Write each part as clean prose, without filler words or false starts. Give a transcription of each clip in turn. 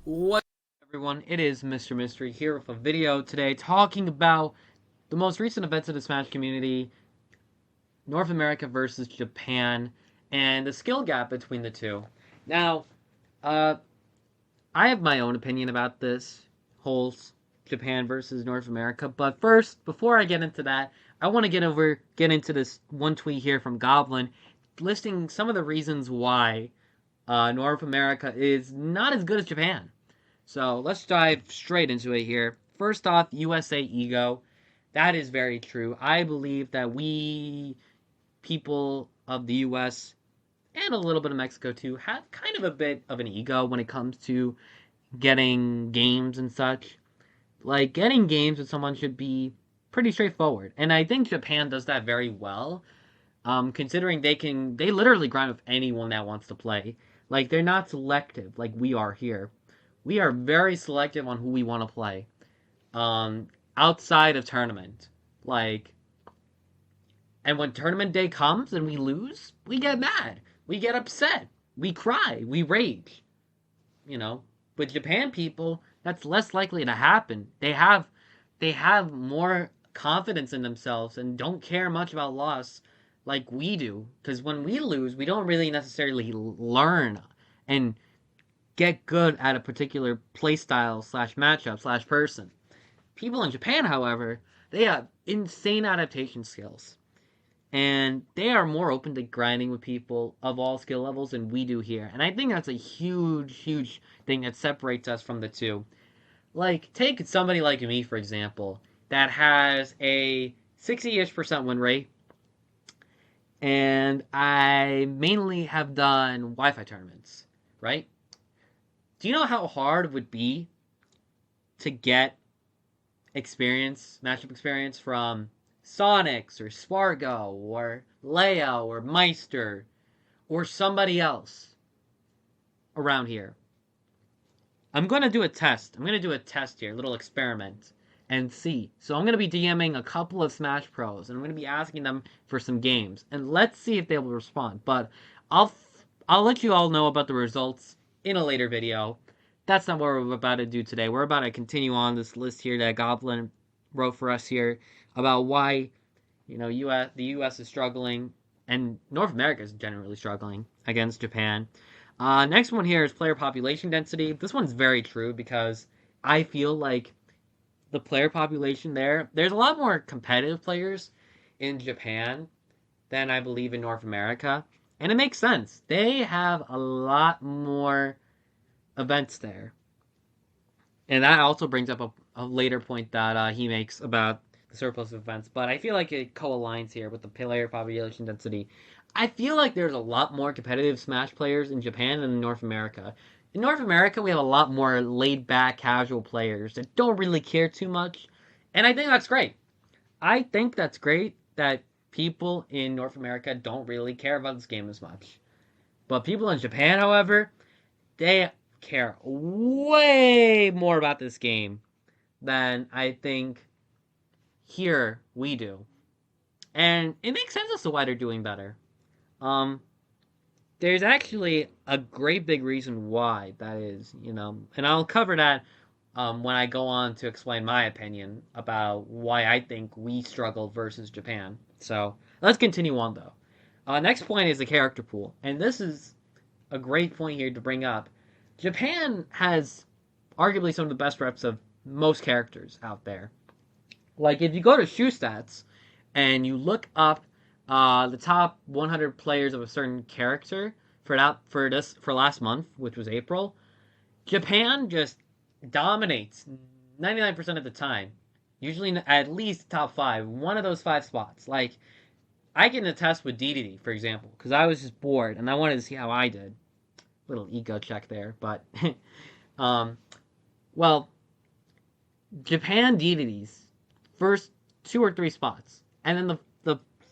What everyone, it is Mr. Mystery here with a video today talking about the most recent events of the Smash community, North America versus Japan, and the skill gap between the two. Now, uh, I have my own opinion about this whole Japan versus North America, but first, before I get into that, I want to get into this one tweet here from Goblin listing some of the reasons why North America is not as good as Japan. So let's dive straight into it here. First off, USA ego. That is very true. I believe that we, people of the US, and a little bit of Mexico too, have kind of a bit of an ego when it comes to getting games and such. Like, getting games with someone should be pretty straightforward. And I think Japan does that very well, considering they literally grind with anyone that wants to play. Like, they're not selective like we are here. We are very selective on who we want to play. Um, Outside of tournament, like, and when tournament day comes and we lose, we get mad, we get upset, we cry, we rage. You know, with Japan people, that's less likely to happen. They have more confidence in themselves and don't care much about loss like we do. Because when we lose, we don't really necessarily learn and get good at a particular playstyle slash matchup slash person. People in Japan, however, they have insane adaptation skills. And they are more open to grinding with people of all skill levels than we do here. And I think that's a huge, huge thing that separates us from the two. Like, take somebody like me, for example, that has a 60-ish% win rate, and I mainly have done Wi-Fi tournaments, right? Do you know how hard it would be to get matchup experience from Sonics or Spargo or Leo or Meister or somebody else around here? I'm going to do a test. I'm going to do a test here, a little experiment, and see. So I'm going to be DMing a couple of Smash Pros, and I'm going to be asking them for some games, and let's see if they will respond. But I'll I'll let you all know about the results in a later video. That's not what we're about to do today. We're about to continue on this list here that Goblin wrote for us here about why the U.S. is struggling and North America is generally struggling against Japan. Next one here is player population density. This one's very true because I feel like the player population there's a lot more competitive players in Japan than I believe in North America. And it makes sense. They have a lot more events there. And that also brings up a later point that he makes about the surplus of events. But I feel like it co-aligns here with the player population density. I feel like there's a lot more competitive Smash players in Japan than in North America. In North America, we have a lot more laid-back, casual players that don't really care too much. And I think that's great. I think that's great that people in North America don't really care about this game as much. But people in Japan, however, they care way more about this game than I think here we do. And it makes sense as to why they're doing better. Um, there's actually a great big reason why that is, and I'll cover that when I go on to explain my opinion about why I think we struggle versus Japan. So let's continue on though. Next point is the character pool, and this is a great point here to bring up. Japan has arguably some of the best reps of most characters out there. Like, if you go to shoe stats and you look up the top 100 players of a certain character for last month, which was April, Japan just dominates 99% of the time. Usually at least top five, one of those five spots. Like, I can attest with DDD, for example, because I was just bored and I wanted to see how I did. Little ego check there, but um, well, Japan DDD's first two or three spots, and then the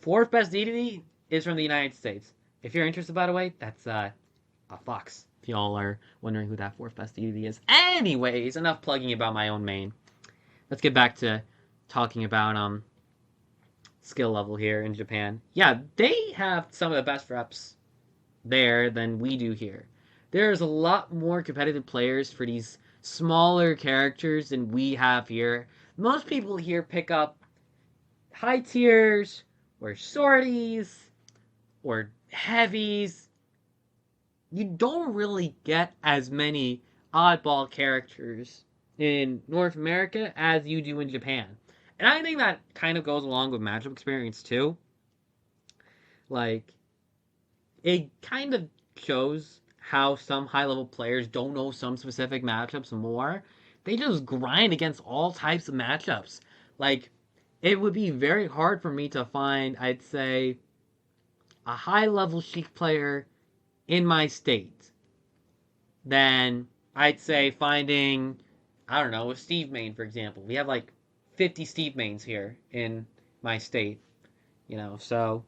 fourth best DDD is from the United States. If you're interested, by the way, that's a Fox. If y'all are wondering who that fourth best DDD is. Anyways, enough plugging about my own main. Let's get back to talking about skill level here in Japan. Yeah, they have some of the best reps there than we do here. there's a lot more competitive players for these smaller characters than we have here. Most people here pick up high tiers or sorties or heavies. You don't really get as many oddball characters in North America as you do in Japan. And I think that kind of goes along with matchup experience too. Like, it kind of shows how some high level players don't know some specific matchups more. They just grind against all types of matchups. Like, it would be very hard for me to find, I'd say, a high level Sheik player in my state than I'd say finding, I don't know, a Steve main, for example. We have like 50 Steve mains here in my state, so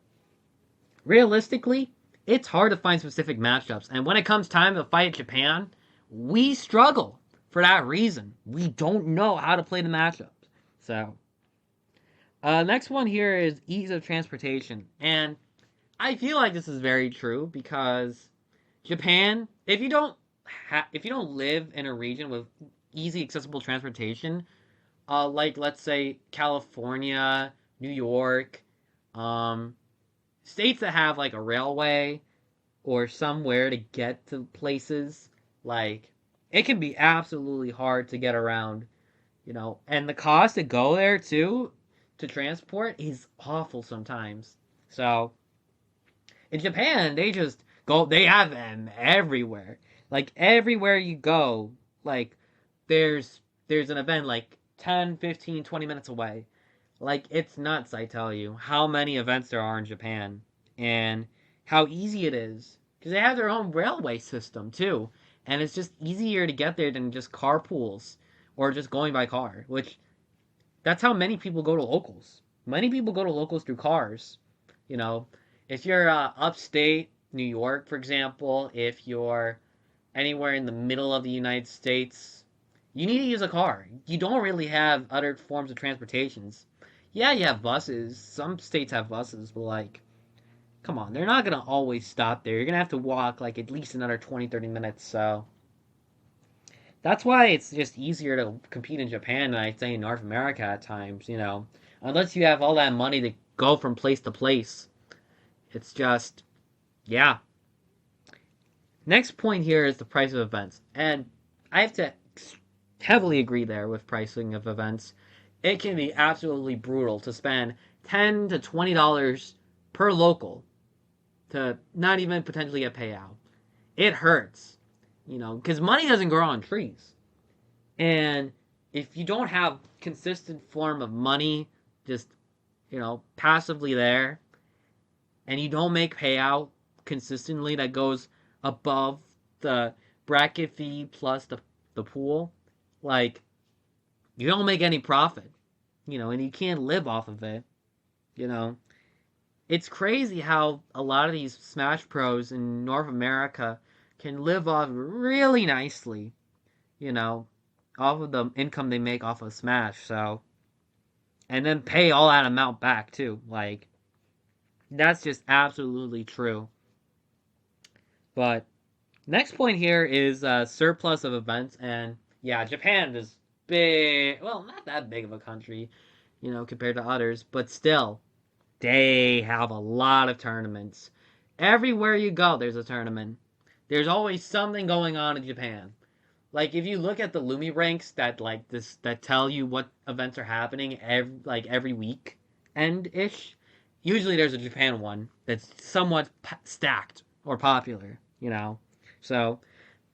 realistically, it's hard to find specific matchups. And when it comes time to fight Japan, we struggle for that reason. We don't know how to play the matchups. So, next one here is ease of transportation. And I feel like this is very true because Japan, if you don't live in a region with easy accessible transportation, like let's say California, New York, um, states that have like a railway or somewhere to get to places, like it can be absolutely hard to get around. And the cost to go there too to transport is awful sometimes. So in Japan, they have them everywhere. Like everywhere you go, like there's an event like 10, 15, 20 minutes away. Like it's nuts, I tell you, how many events there are in Japan and how easy it is because they have their own railway system too, and it's just easier to get there than just carpools or just going by car, which that's how many people go to locals. Many people go to locals through cars. You know, if you're upstate New York, for example, if you're anywhere in the middle of the United States, you need to use a car. You don't really have other forms of transportations. Yeah, you have buses. Some states have buses, but like, come on, they're not going to always stop there. You're going to have to walk like at least another 20, 30 minutes. So that's why it's just easier to compete in Japan than I'd say in North America at times. Unless you have all that money to go from place to place. It's just, yeah. Next point here is the price of events. And I have to heavily agree there with pricing of events. It can be absolutely brutal to spend $10 to $20 per local to not even potentially a payout. It hurts, because money doesn't grow on trees. And if you don't have consistent form of money just, passively there, and you don't make payout consistently that goes above the bracket fee plus the pool, like, you don't make any profit, and you can't live off of it, you know. It's crazy how a lot of these Smash Pros in North America can live off really nicely, you know, off of the income they make off of Smash, so, and then pay all that amount back too. Like, that's just absolutely true. But next point here is surplus of events, and yeah, Japan is big. Well, not that big of a country, compared to others, but still, they have a lot of tournaments. Everywhere you go, there's a tournament. There's always something going on in Japan. Like if you look at the Lumi ranks that tell you what events are happening every week and ish, usually there's a Japan one that's somewhat stacked or popular. So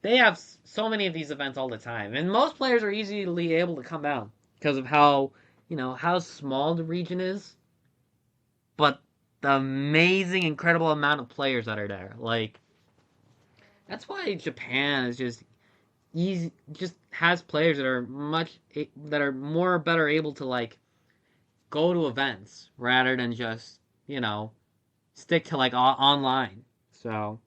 they have so many of these events all the time, and most players are easily able to come out because of how small the region is, but the amazing, incredible amount of players that are there. Like that's why Japan is just easy, just has players that are more better able to like go to events rather than just stick to like online. So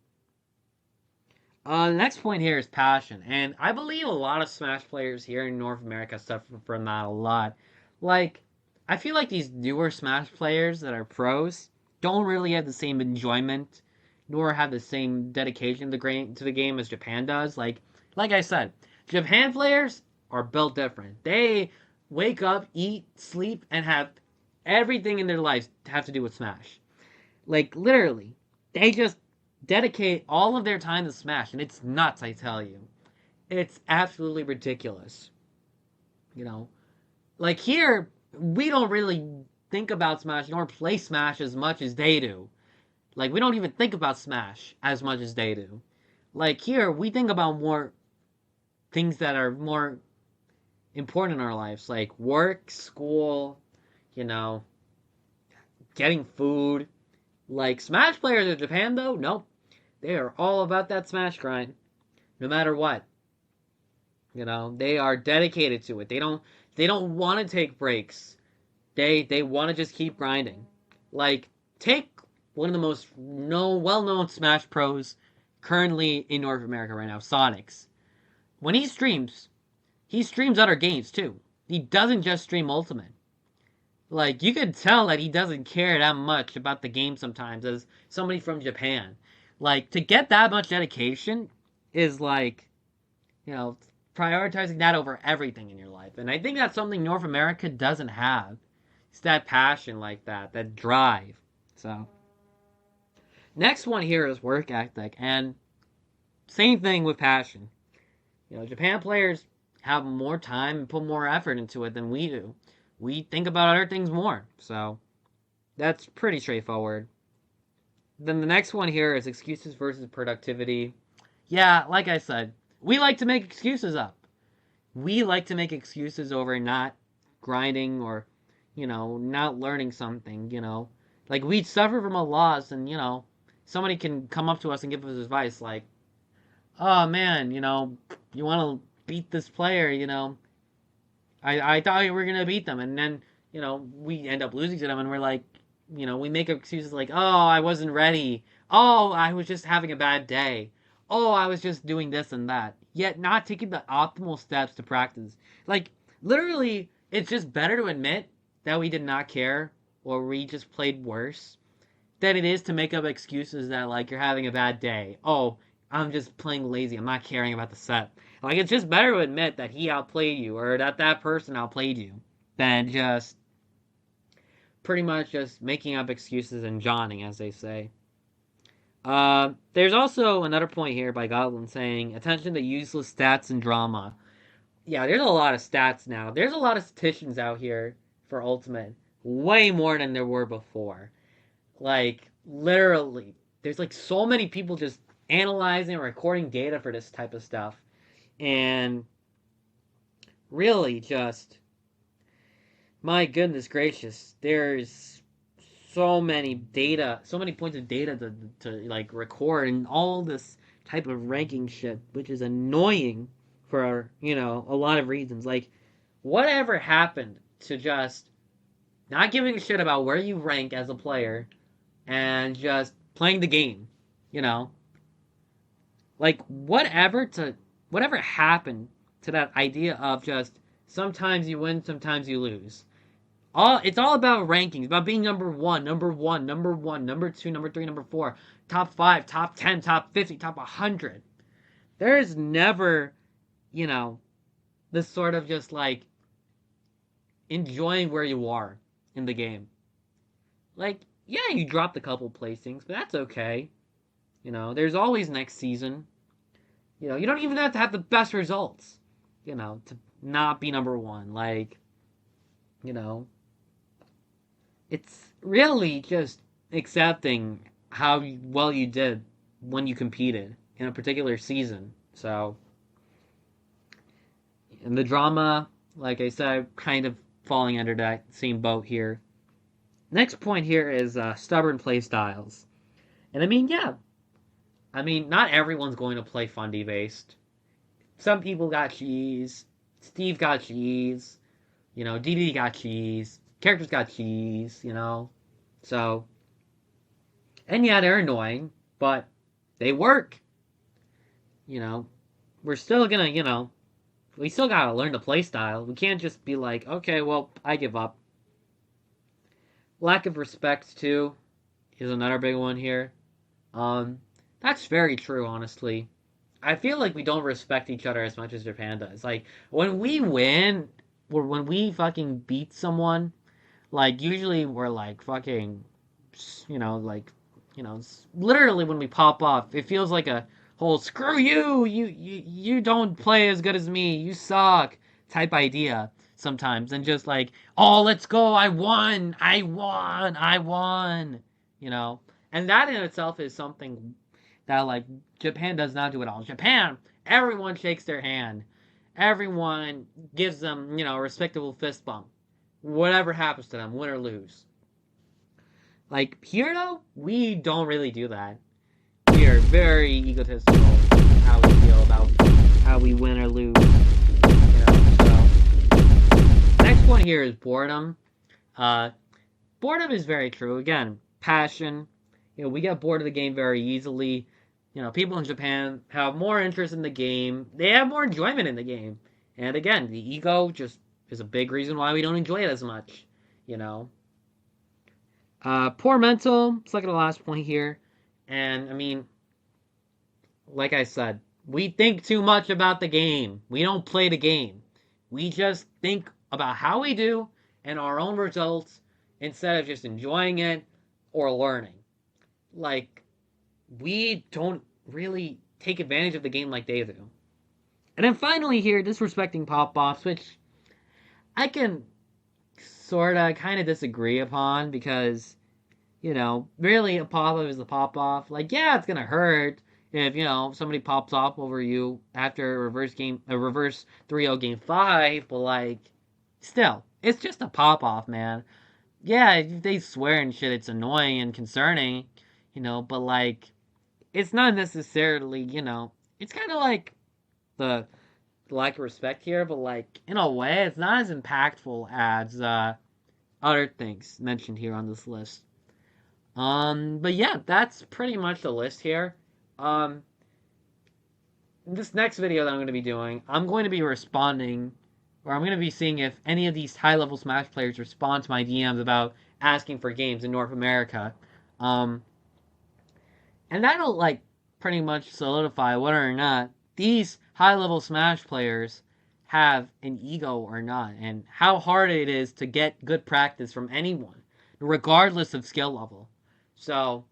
the next point here is passion, and I believe a lot of Smash players here in North America suffer from that a lot. Like, I feel like these newer Smash players that are pros don't really have the same enjoyment nor have the same dedication to the game as Japan does. Like I said, Japan players are built different. They wake up, eat, sleep, and have everything in their lives have to do with Smash. Like literally, they just dedicate all of their time to Smash, and it's nuts, I tell you. It's absolutely ridiculous. You know, like here, we don't really think about Smash nor play Smash as much as they do. Like, we don't even think about Smash as much as they do. Like, here, we think about more things that are more important in our lives, like work, school, you know, getting food. Like, Smash players in Japan, though, nope. They are all about that Smash grind, no matter what. You know, they are dedicated to it. They don't want to take breaks. They want to just keep grinding. Like, take one of the most well-known Smash pros currently in North America right now, Sonics. When he streams other games too. He doesn't just stream Ultimate. Like, you can tell that he doesn't care that much about the game sometimes as somebody from Japan. Like, to get that much dedication is like, you know, prioritizing that over everything in your life. And I think that's something North America doesn't have. It's that passion like that drive. So, next one here is work ethic. And same thing with passion. You know, Japan players have more time and put more effort into it than we do. We think about other things more. So, that's pretty straightforward. Then the next one here is excuses versus productivity. Yeah, like I said, we like to make excuses up. We like to make excuses over not grinding or, you know, not learning something, you know. Like, we'd suffer from a loss and, you know, somebody can come up to us and give us advice like, oh man, you know, you want to beat this player, you know. I thought we were going to beat them. And then, you know, we end up losing to them and we're like, you know, we make excuses like, oh, I wasn't ready. Oh, I was just having a bad day. Oh, I was just doing this and that. Yet not taking the optimal steps to practice. Like, literally, it's just better to admit that we did not care or we just played worse than it is to make up excuses that, like, you're having a bad day. Oh, I'm just playing lazy. I'm not caring about the set. Like, it's just better to admit that he outplayed you or that person outplayed you than just pretty much just making up excuses and jawning, as they say. There's also another point here by Goblin saying, attention to useless stats and drama. Yeah, there's a lot of stats now. There's a lot of statisticians out here for Ultimate. Way more than there were before. Like, literally. There's like so many people just analyzing and recording data for this type of stuff. And really just, my goodness gracious, there's so many points of data to like record and all this type of ranking shit, which is annoying for, you know, a lot of reasons. Like, whatever happened to just not giving a shit about where you rank as a player and just playing the game, you know? Like, whatever happened to that idea of just sometimes you win, sometimes you lose. It's all about rankings, about being number one, number 2, number 3, number 4, top 5, top 10, top 50, top 100. There is never, you know, this sort of just like enjoying where you are in the game. Like, yeah, you dropped a couple placings, but that's okay. You know, there's always next season. You know, you don't even have to have the best results, you know, to not be number one. Like, you know, it's really just accepting how well you did when you competed in a particular season. So, and the drama, like I said, kind of falling under that same boat here. Next point here is stubborn play styles. And I mean, yeah. I mean, not everyone's going to play Fundy based. Some people got cheese. Steve got cheese. You know, DD got cheese. Characters got cheese, you know. So, and yeah, they're annoying, but they work. You know, we're still gonna, you know, we still gotta learn the play style. We can't just be like, okay, well, I give up. Lack of respect, too, is another big one here. Um, that's very true, honestly. I feel like we don't respect each other as much as Japan does. Like when we win or when we fucking beat someone, like usually we're like fucking, like, literally when we pop off, it feels like a whole "screw you, you don't play as good as me, you suck" type idea sometimes, and just like, "Oh, let's go, I won," you know, and that in itself is something that like Japan does not do at all. Japan, everyone shakes their hand, everyone gives them a respectable fist bump, whatever happens to them, win or lose. Like here though, we don't really do that. We are very egotistical how we feel about how we win or lose. So next one here is boredom. Uh, Boredom is very true. Again, passion. We get bored of the game very easily. People in Japan have more interest in the game. They have more enjoyment in the game. And again, the ego just is a big reason why we don't enjoy it as much. You know, Poor mental, second to last point here. And I mean, like I said, we think too much about the game. We don't play the game. We just think about how we do and our own results instead of just enjoying it or learning. Like, we don't really take advantage of the game like they do. And then finally here, disrespecting pop-offs, which I can sort of kind of disagree upon because really a pop off is a pop off. Like, yeah, it's gonna hurt if somebody pops off over you after a reverse 3-0 game 5, but like, still, it's just a pop off, man. Yeah, if they swear and shit, it's annoying and concerning, but like, it's not necessarily, it's kind of like the lack of respect here, but like, in a way, it's not as impactful as other things mentioned here on this list. But yeah, that's pretty much the list here. Um, this next video that I'm going to be doing, I'm going to be responding, or I'm going to be seeing if any of these high-level Smash players respond to my DMs about asking for games in North America. Um, and that'll, like, pretty much solidify whether or not these high-level Smash players have an ego or not, and how hard it is to get good practice from anyone, regardless of skill level. So,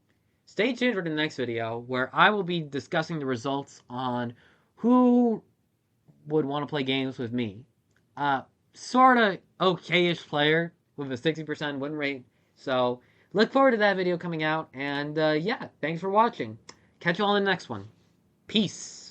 stay tuned for the next video where I will be discussing the results on who would want to play games with me. Sort of okay-ish player with a 60% win rate. So, look forward to that video coming out. And yeah, thanks for watching. Catch you all in the next one. Peace.